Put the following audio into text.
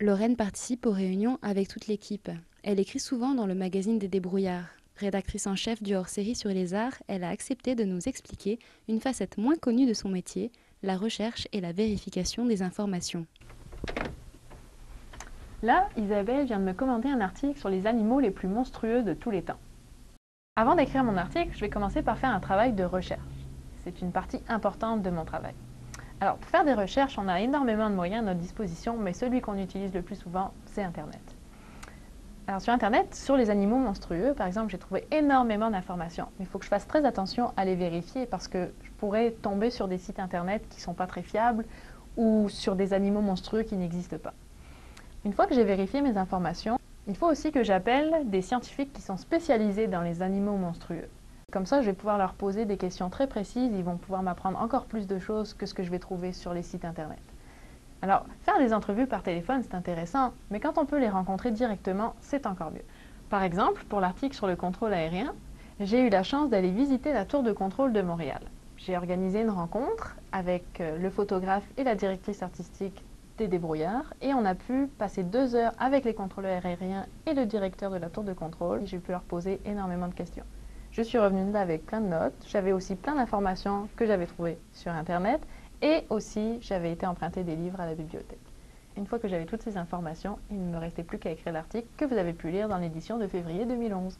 Lorraine participe aux réunions avec toute l'équipe. Elle écrit souvent dans le magazine des débrouillards. Rédactrice en chef du hors-série sur les arts, elle a accepté de nous expliquer une facette moins connue de son métier, la recherche et la vérification des informations. Là, Isabelle vient de me commenter un article sur les animaux les plus monstrueux de tous les temps. Avant d'écrire mon article, je vais commencer par faire un travail de recherche. C'est une partie importante de mon travail. Alors, pour faire des recherches, on a énormément de moyens à notre disposition, mais celui qu'on utilise le plus souvent, c'est Internet. Alors, sur Internet, sur les animaux monstrueux, par exemple, j'ai trouvé énormément d'informations. Mais il faut que je fasse très attention à les vérifier parce que je pourrais tomber sur des sites Internet qui ne sont pas très fiables ou sur des animaux monstrueux qui n'existent pas. Une fois que j'ai vérifié mes informations, il faut aussi que j'appelle des scientifiques qui sont spécialisés dans les animaux monstrueux. Comme ça, je vais pouvoir leur poser des questions très précises, ils vont pouvoir m'apprendre encore plus de choses que ce que je vais trouver sur les sites Internet. Alors, faire des entrevues par téléphone, c'est intéressant, mais quand on peut les rencontrer directement, c'est encore mieux. Par exemple, pour l'article sur le contrôle aérien, j'ai eu la chance d'aller visiter la tour de contrôle de Montréal. J'ai organisé une rencontre avec le photographe et la directrice artistique des débrouillards et on a pu passer 2 heures avec les contrôleurs aériens et le directeur de la tour de contrôle. J'ai pu leur poser énormément de questions. Je suis revenue de là avec plein de notes. J'avais aussi plein d'informations que j'avais trouvées sur Internet et aussi j'avais été emprunter des livres à la bibliothèque. Une fois que j'avais toutes ces informations, il ne me restait plus qu'à écrire l'article que vous avez pu lire dans l'édition de février 2011.